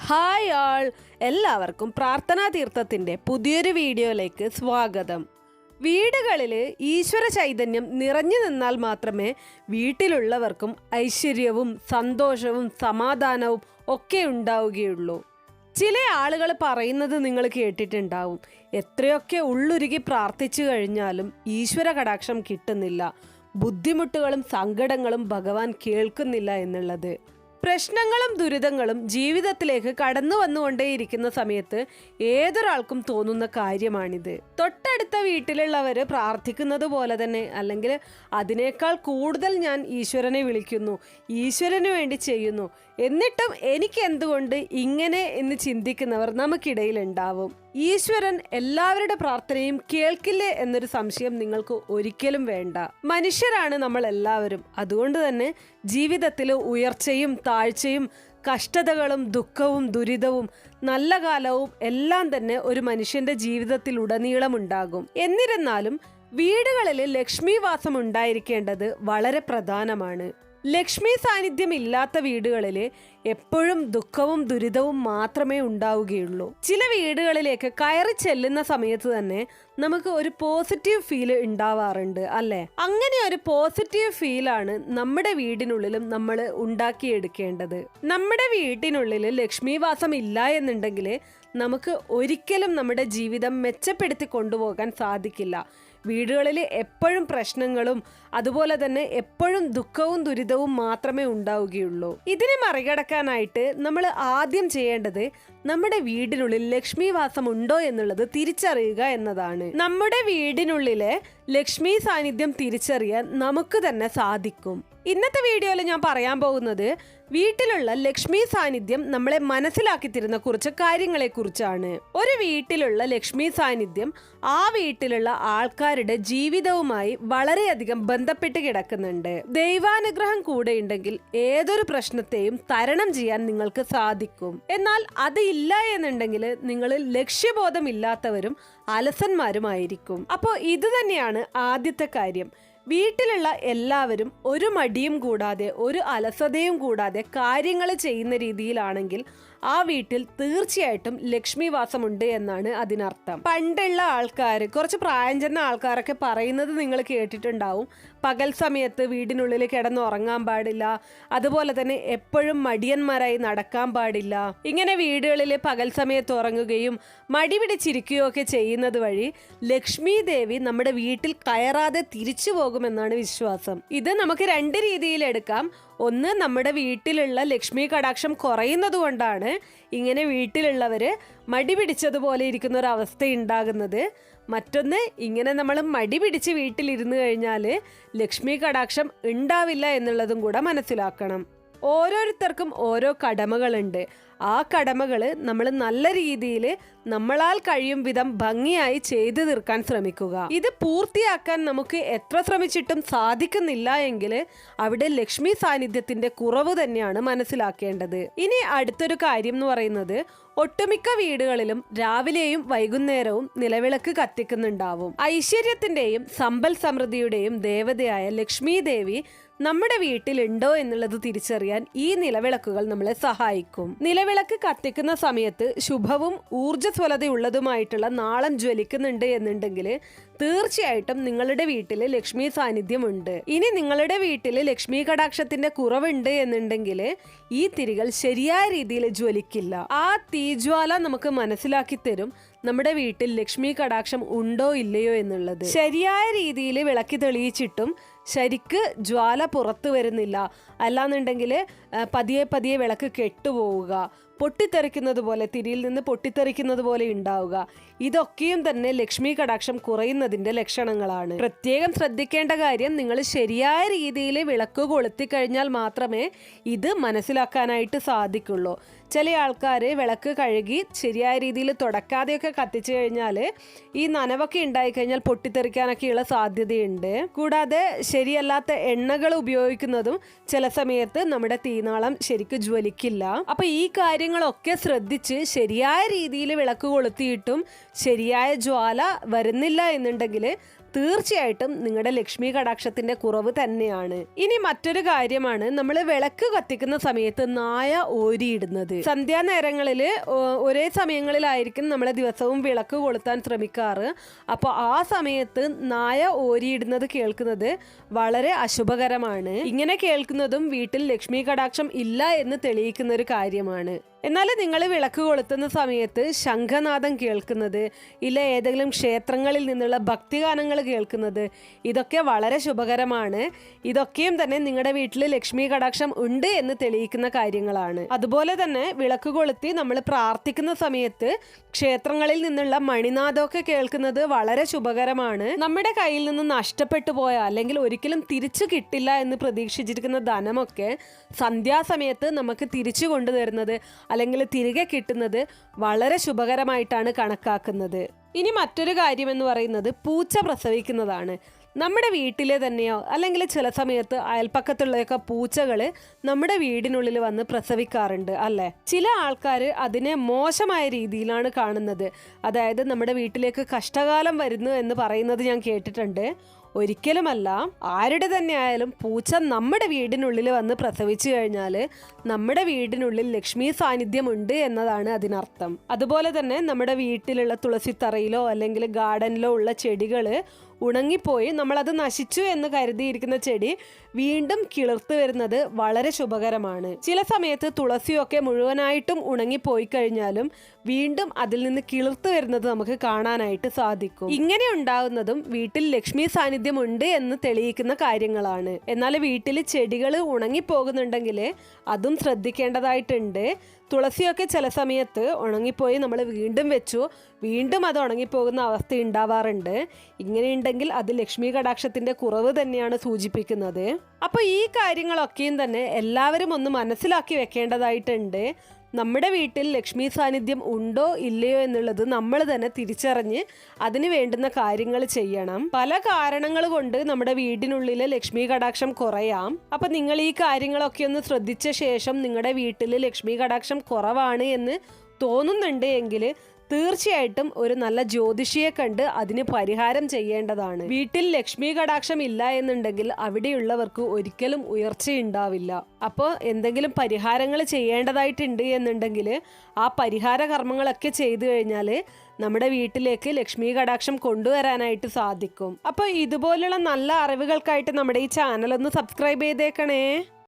Hi ആൾ, എല്ലാവർക്കും പ്രാർത്ഥനാ തീർത്ഥത്തിൻ്റെ പുതിയൊരു വീഡിയോയിലേക്ക് സ്വാഗതം. വീടുകളിൽ ഈശ്വര ചൈതന്യം നിറഞ്ഞു നിന്നാൽ മാത്രമേ വീട്ടിലുള്ളവർക്കും ഐശ്വര്യവും സന്തോഷവും സമാധാനവും ഒക്കെ ഉണ്ടാവുകയുള്ളൂ. ചില ആളുകൾ പറയുന്നത് നിങ്ങൾ കേട്ടിട്ടുണ്ടാവും, എത്രയൊക്കെ ഉള്ളുരുകി പ്രാർത്ഥിച്ചു കഴിഞ്ഞാലും ഈശ്വര കടാക്ഷം കിട്ടുന്നില്ല, ബുദ്ധിമുട്ടുകളും സങ്കടങ്ങളും ഭഗവാൻ കേൾക്കുന്നില്ല എന്നുള്ളത്. പ്രശ്നങ്ങളും ദുരിതങ്ങളും ജീവിതത്തിലേക്ക് കടന്നു വന്നുകൊണ്ടേയിരിക്കുന്ന സമയത്ത് ഏതൊരാൾക്കും തോന്നുന്ന കാര്യമാണിത്. തൊട്ടടുത്ത വീട്ടിലുള്ളവർ പ്രാർത്ഥിക്കുന്നത് പോലെ തന്നെ, അല്ലെങ്കിൽ അതിനേക്കാൾ കൂടുതൽ ഞാൻ ഈശ്വരനെ വിളിക്കുന്നു, ഈശ്വരന് വേണ്ടി ചെയ്യുന്നു, എന്നിട്ടും എനിക്ക് എന്തുകൊണ്ട് ഇങ്ങനെ എന്ന് ചിന്തിക്കുന്നവർ നമുക്കിടയിൽ ഉണ്ടാവും. ഈശ്വരൻ എല്ലാവരുടെ പ്രാർത്ഥനയും കേൾക്കില്ലേ എന്നൊരു സംശയം നിങ്ങൾക്ക് ഒരിക്കലും വേണ്ട. മനുഷ്യരാണ് നമ്മൾ എല്ലാവരും. അതുകൊണ്ട് തന്നെ ജീവിതത്തിൽ ഉയർച്ചയും താഴ്ചയും കഷ്ടതകളും ദുഃഖവും ദുരിതവും നല്ല കാലവും എല്ലാം തന്നെ ഒരു മനുഷ്യന്റെ ജീവിതത്തിൽ ഉടനീളം ഉണ്ടാകും. എന്നിരുന്നാലും വീടുകളിൽ ലക്ഷ്മി വാസം ഉണ്ടായിരിക്കേണ്ടത് വളരെ പ്രധാനമാണ്. ലക്ഷ്മി സാന്നിധ്യം ഇല്ലാത്ത വീടുകളിൽ എപ്പോഴും ദുഃഖവും ദുരിതവും മാത്രമേ ഉണ്ടാവുകയുള്ളൂ. ചില വീടുകളിലേക്ക് കയറി ചെല്ലുന്ന സമയത്ത് തന്നെ നമുക്ക് ഒരു പോസിറ്റീവ് ഫീൽ ഉണ്ടാവാറുണ്ട്, അല്ലേ? അങ്ങനെ ഒരു പോസിറ്റീവ് ഫീലാണ് നമ്മുടെ വീടിനുള്ളിലും നമ്മൾ ഉണ്ടാക്കിയെടുക്കേണ്ടത്. നമ്മുടെ വീട്ടിനുള്ളിൽ ലക്ഷ്മി വാസം ഇല്ല എന്നുണ്ടെങ്കിൽ നമുക്ക് ഒരിക്കലും നമ്മുടെ ജീവിതം മെച്ചപ്പെടുത്തി കൊണ്ടുപോകാൻ സാധിക്കില്ല. വീടുകളിൽ എപ്പോഴും പ്രശ്നങ്ങളും അതുപോലെ തന്നെ എപ്പോഴും ദുഃഖവും ദുരിതവും മാത്രമേ ഉണ്ടാവുകയുള്ളൂ. ഇതിനെ മറികടക്കാനായിട്ട് നമ്മൾ ആദ്യം ചെയ്യേണ്ടത് നമ്മുടെ വീടിനുള്ളിൽ ലക്ഷ്മി വാസം ഉണ്ടോ എന്നുള്ളത് തിരിച്ചറിയുക എന്നതാണ്. നമ്മുടെ വീടിനുള്ളിലെ ലക്ഷ്മി സാന്നിധ്യം തിരിച്ചറിയാൻ നമുക്ക് തന്നെ സാധിക്കും. ഇന്നത്തെ വീഡിയോയിൽ ഞാൻ പറയാൻ പോകുന്നത് വീട്ടിലുള്ള ലക്ഷ്മി സാന്നിധ്യം നമ്മളെ മനസ്സിലാക്കി തരുന്ന കുറച്ച് കാര്യങ്ങളെ കുറിച്ചാണ്. ഒരു വീട്ടിലുള്ള ലക്ഷ്മി സാന്നിധ്യം ആ വീട്ടിലുള്ള ആൾക്കാരുടെ ജീവിതവുമായി വളരെയധികം ബന്ധപ്പെട്ട് കിടക്കുന്നുണ്ട്. ദൈവാനുഗ്രഹം കൂടെ ഉണ്ടെങ്കിൽ ഏതൊരു പ്രശ്നത്തെയും തരണം ചെയ്യാൻ നിങ്ങൾക്ക് സാധിക്കും. എന്നാൽ അത് ഇല്ല എന്നുണ്ടെങ്കിൽ നിങ്ങൾ ലക്ഷ്യബോധമില്ലാത്തവരും അലസന്മാരുമായിരിക്കും. അപ്പോൾ ഇത് തന്നെയാണ് ആദ്യത്തെ കാര്യം. വീട്ടിലുള്ള എല്ലാവരും ഒരു മടിയും കൂടാതെ ഒരു അലസതയും കൂടാതെ കാര്യങ്ങൾ ചെയ്യുന്ന രീതിയിലാണെങ്കിൽ ആ വീട്ടിൽ തീർച്ചയായിട്ടും ലക്ഷ്മി വാസമുണ്ട് എന്നാണ് അതിനർത്ഥം. പണ്ടുള്ള ആൾക്കാർ, കുറച്ച് പ്രായം ചെന്ന ആൾക്കാരൊക്കെ പറയുന്നത് നിങ്ങൾ കേട്ടിട്ടുണ്ടാവും, പകൽ സമയത്ത് വീടിനുള്ളിൽ കിടന്നുറങ്ങാൻ പാടില്ല, അതുപോലെ തന്നെ എപ്പോഴും മടിയന്മാരായി നടക്കാൻ പാടില്ല. ഇങ്ങനെ വീടുകളിൽ പകൽ സമയത്ത് ഉറങ്ങുകയും മടി പിടിച്ചിരിക്കുകയോ ഒക്കെ ചെയ്യുന്നത് വഴി ലക്ഷ്മി ദേവി നമ്മുടെ വീട്ടിൽ കയറാതെ തിരിച്ചു പോകുമെന്നാണ് വിശ്വാസം. ഇത് നമുക്ക് രണ്ട് രീതിയിൽ എടുക്കാം. ഒന്ന്, നമ്മുടെ വീട്ടിലുള്ള ലക്ഷ്മി കടാക്ഷം കുറയുന്നത് കൊണ്ടാണ് ഇങ്ങനെ വീട്ടിലുള്ളവര് മടി പിടിച്ചതുപോലെ ഇരിക്കുന്ന ഒരു അവസ്ഥ ഉണ്ടാകുന്നത്. മറ്റൊന്ന്, ഇങ്ങനെ നമ്മൾ മടി പിടിച്ച് വീട്ടിലിരുന്ന് കഴിഞ്ഞാൽ ലക്ഷ്മി കടാക്ഷം ഉണ്ടാവില്ല എന്നുള്ളതും കൂടെ മനസ്സിലാക്കണം. ഓരോരുത്തർക്കും ഓരോ കടമകളുണ്ട്. ആ കടമകൾ നമ്മൾ നല്ല രീതിയിൽ നമ്മളാൽ കഴിയും വിധം ഭംഗിയായി ചെയ്തു തീർക്കാൻ ശ്രമിക്കുക. ഇത് പൂർത്തിയാക്കാൻ നമുക്ക് എത്ര ശ്രമിച്ചിട്ടും സാധിക്കുന്നില്ല എങ്കിൽ അവിടെ ലക്ഷ്മി സാന്നിധ്യത്തിന്റെ കുറവ് തന്നെയാണ് മനസ്സിലാക്കേണ്ടത്. ഇനി അടുത്തൊരു കാര്യം എന്ന് പറയുന്നത്, ഒട്ടുമിക്ക വീടുകളിലും രാവിലെയും വൈകുന്നേരവും നിലവിളക്ക് കത്തിക്കുന്നുണ്ടാവും. ഐശ്വര്യത്തിന്റെയും സമ്പൽ സമൃദ്ധിയുടെയും ദേവതയായ ലക്ഷ്മി ദേവി നമ്മുടെ വീട്ടിലുണ്ടോ എന്നുള്ളത് തിരിച്ചറിയാൻ ഈ നിലവിളക്കുകൾ നമ്മളെ സഹായിക്കും. നിലവിളക്ക് കത്തിക്കുന്ന സമയത്ത് ശുഭവും ഊർജ്ജസ്വലതയുള്ളതുമായിട്ടുള്ള നാളം ജ്വലിക്കുന്നുണ്ട് എന്നുണ്ടെങ്കിൽ തീർച്ചയായിട്ടും നിങ്ങളുടെ വീട്ടിൽ ലക്ഷ്മി സാന്നിധ്യമുണ്ട്. ഇനി നിങ്ങളുടെ വീട്ടിൽ ലക്ഷ്മി കടാക്ഷത്തിന്റെ കുറവുണ്ട് എന്നുണ്ടെങ്കിൽ ഈ തിരികൾ ശരിയായ രീതിയിൽ ജ്വലിക്കില്ല. ആ തീജ്വാല നമുക്ക് മനസ്സിലാക്കി തരും നമ്മുടെ വീട്ടിൽ ലക്ഷ്മി കടാക്ഷം ഉണ്ടോ ഇല്ലയോ എന്നുള്ളത്. ശരിയായ രീതിയിൽ വിളക്കി തെളിയിച്ചിട്ടും ശരിക്ക് ജ്വാല പുറത്തു വരുന്നില്ല, അല്ലാന്നുണ്ടെങ്കിൽ പതിയെ പതിയെ വിളക്ക് കെട്ടുപോവുക, പൊട്ടിത്തെറിക്കുന്നത് പോലെ, തിരിയിൽ നിന്ന് പൊട്ടിത്തെറിക്കുന്നത് പോലെ ഉണ്ടാവുക, ഇതൊക്കെയും തന്നെ ലക്ഷ്മി കടാക്ഷം കുറയുന്നതിന്റെ ലക്ഷണങ്ങളാണ്. പ്രത്യേകം ശ്രദ്ധിക്കേണ്ട കാര്യം, നിങ്ങൾ ശരിയായ രീതിയിൽ വിളക്ക് കൊളുത്തി കഴിഞ്ഞാൽ മാത്രമേ ഇത് മനസ്സിലാക്കാനായിട്ട് സാധിക്കുള്ളൂ. ചില ആൾക്കാർ വിളക്ക് കഴുകി ശരിയായ രീതിയിൽ തുടക്കാതെയൊക്കെ കത്തിച്ചു കഴിഞ്ഞാൽ ഈ നനവൊക്കെ ഉണ്ടായിക്കഴിഞ്ഞാൽ പൊട്ടിത്തെറിക്കാനൊക്കെയുള്ള സാധ്യതയുണ്ട്. കൂടാതെ ശരിയല്ലാത്ത എണ്ണകൾ ഉപയോഗിക്കുന്നതും ചില സമയത്ത് നമ്മുടെ തീനാളം ശരിക്കും ജ്വലിക്കില്ല. അപ്പൊ ഈ കാര്യങ്ങളൊക്കെ ശ്രദ്ധിച്ച് ശരിയായ രീതിയിൽ വിളക്ക് കൊളുത്തിയിട്ടും ശരിയായ ജ്വാല വരുന്നില്ല എന്നുണ്ടെങ്കിൽ തീർച്ചയായിട്ടും നിങ്ങളുടെ ലക്ഷ്മി കടാക്ഷത്തിന്റെ കുറവ് തന്നെയാണ്. ഇനി മറ്റൊരു കാര്യമാണ്, നമ്മൾ വിളക്ക് കത്തിക്കുന്ന സമയത്ത് നായ ഓരിയിടുന്നത്. സന്ധ്യാനേരങ്ങളിൽ ഒരേ സമയങ്ങളിലായിരിക്കും നമ്മൾ ദിവസവും വിളക്ക് കൊളുത്താൻ ശ്രമിക്കാറ്. അപ്പോൾ ആ സമയത്ത് നായ ഓരിയിടുന്നത് കേൾക്കുന്നത് വളരെ അശുഭകരമാണ്. ഇങ്ങനെ കേൾക്കുന്നതും വീട്ടിൽ ലക്ഷ്മി കടാക്ഷം ഇല്ല എന്ന് തെളിയിക്കുന്ന ഒരു കാര്യമാണ്. എന്നാൽ നിങ്ങൾ വിളക്ക് കൊളുത്തുന്ന സമയത്ത് ശംഖനാദം കേൾക്കുന്നത്, ഇല്ല ഏതെങ്കിലും ക്ഷേത്രങ്ങളിൽ നിന്നുള്ള ഭക്തിഗാനങ്ങൾ കേൾക്കുന്നത്, ഇതൊക്കെ വളരെ ശുഭകരമാണ്. ഇതൊക്കെയും തന്നെ നിങ്ങളുടെ വീട്ടിൽ ലക്ഷ്മി കടാക്ഷം ഉണ്ട് എന്ന് തെളിയിക്കുന്ന കാര്യങ്ങളാണ്. അതുപോലെ തന്നെ വിളക്ക് കൊളുത്തി നമ്മൾ പ്രാർത്ഥിക്കുന്ന സമയത്ത് ക്ഷേത്രങ്ങളിൽ നിന്നുള്ള മണിനാദമൊക്കെ കേൾക്കുന്നത് വളരെ ശുഭകരമാണ്. നമ്മുടെ കയ്യിൽ നിന്ന് നഷ്ടപ്പെട്ടു പോയ അല്ലെങ്കിൽ ഒരിക്കലും തിരിച്ചു കിട്ടില്ല എന്ന് പ്രതീക്ഷിച്ചിരിക്കുന്ന ധനമൊക്കെ സന്ധ്യാസമയത്ത് നമുക്ക് തിരിച്ചു കൊണ്ടുതരുന്നത് അല്ലെങ്കിൽ തിരികെ കിട്ടുന്നത് വളരെ ശുഭകരമായിട്ടാണ് കണക്കാക്കുന്നത്. ഇനി മറ്റൊരു കാര്യം എന്ന് പറയുന്നത് പൂച്ച പ്രസവിക്കുന്നതാണ്. നമ്മുടെ വീട്ടിലെ തന്നെയോ അല്ലെങ്കിൽ ചില സമയത്ത് അയൽപ്പക്കത്തുള്ളയൊക്കെ പൂച്ചകൾ നമ്മുടെ വീടിനുള്ളിൽ വന്ന് പ്രസവിക്കാറുണ്ട് അല്ലേ? ചില ആൾക്കാർ അതിനെ മോശമായ രീതിയിലാണ് കാണുന്നത്. അതായത് നമ്മുടെ വീട്ടിലേക്ക് കഷ്ടകാലം വരുന്നു എന്ന് പറയുന്നത് ഞാൻ കേട്ടിട്ടുണ്ട്. ഒരിക്കലുമല്ല. ആരുടെ തന്നെ ആയാലും പൂച്ച നമ്മുടെ വീടിനുള്ളിൽ വന്ന് പ്രസവിച്ചു കഴിഞ്ഞാൽ നമ്മുടെ വീടിനുള്ളിൽ ലക്ഷ്മി സാന്നിധ്യം ഉണ്ട് എന്നതാണ് അതിനർത്ഥം. അതുപോലെ തന്നെ നമ്മുടെ വീട്ടിലുള്ള തുളസിത്തറയിലോ അല്ലെങ്കിൽ ഗാർഡനിലോ ഉള്ള ചെടികൾ ഉണങ്ങിപ്പോയി നമ്മളത് നശിച്ചു എന്ന് കരുതിയിരിക്കുന്ന ചെടി വീണ്ടും കിളിർത്ത് വരുന്നത് വളരെ ശുഭകരമാണ്. ചില സമയത്ത് തുളസിയൊക്കെ മുഴുവനായിട്ടും ഉണങ്ങിപ്പോയി കഴിഞ്ഞാലും വീണ്ടും അതിൽ നിന്ന് കിളിർത്ത് വരുന്നത് നമുക്ക് കാണാനായിട്ട് സാധിക്കും. ഇങ്ങനെ ഉണ്ടാകുന്നതും വീട്ടിൽ ലക്ഷ്മി സാന്നിധ്യം ഉണ്ട് എന്ന് തെളിയിക്കുന്ന കാര്യങ്ങളാണ്. എന്നാൽ വീട്ടിൽ ചെടികൾ ഉണങ്ങിപ്പോകുന്നുണ്ടെങ്കിൽ അതും ശ്രദ്ധിക്കേണ്ടതായിട്ടുണ്ട്. തുളസിയൊക്കെ ചില സമയത്ത് ഉണങ്ങിപ്പോയി നമ്മൾ വീണ്ടും വെച്ചു, വീണ്ടും അത് ഉണങ്ങിപ്പോകുന്ന അവസ്ഥ ഉണ്ടാവാറുണ്ട്. ഇങ്ങനെയുണ്ടെങ്കിൽ അത് ലക്ഷ്മി കടാക്ഷത്തിന്റെ കുറവ് തന്നെയാണ് സൂചിപ്പിക്കുന്നത്. അപ്പോൾ ഈ കാര്യങ്ങളൊക്കെയും തന്നെ എല്ലാവരും ഒന്ന് മനസ്സിലാക്കി വെക്കേണ്ടതായിട്ടുണ്ട്. നമ്മുടെ വീട്ടിൽ ലക്ഷ്മി സാന്നിധ്യം ഉണ്ടോ ഇല്ലയോ എന്നുള്ളത് നമ്മൾ തന്നെ തിരിച്ചറിഞ്ഞ് അതിന് വേണ്ടുന്ന കാര്യങ്ങൾ ചെയ്യണം. പല കാരണങ്ങൾ കൊണ്ട് നമ്മുടെ വീടിനുള്ളിലെ ലക്ഷ്മി കടാക്ഷം കുറയാം. അപ്പം നിങ്ങൾ ഈ കാര്യങ്ങളൊക്കെ ഒന്ന് ശ്രദ്ധിച്ച ശേഷം നിങ്ങളുടെ വീട്ടിൽ ലക്ഷ്മി കടാക്ഷം കുറവാണ് എന്ന് തോന്നുന്നുണ്ട് എങ്കിൽ തീർച്ചയായിട്ടും ഒരു നല്ല ജ്യോതിഷിയെ കണ്ട് അതിന് പരിഹാരം ചെയ്യേണ്ടതാണ്. വീട്ടിൽ ലക്ഷ്മി കടാക്ഷം ഇല്ല എന്നുണ്ടെങ്കിൽ അവിടെയുള്ളവർക്ക് ഒരിക്കലും ഉയർച്ചയുണ്ടാവില്ല. അപ്പോൾ എന്തെങ്കിലും പരിഹാരങ്ങൾ ചെയ്യേണ്ടതായിട്ടുണ്ട് എന്നുണ്ടെങ്കിൽ ആ പരിഹാര കർമ്മങ്ങളൊക്കെ ചെയ്തു കഴിഞ്ഞാൽ നമ്മുടെ വീട്ടിലേക്ക് ലക്ഷ്മി കടാക്ഷം കൊണ്ടുവരാനായിട്ട് സാധിക്കും. അപ്പോൾ ഇതുപോലുള്ള നല്ല അറിവുകൾക്കായിട്ട് നമ്മുടെ ഈ ചാനൽ ഒന്ന് സബ്സ്ക്രൈബ് ചെയ്തേക്കണേ.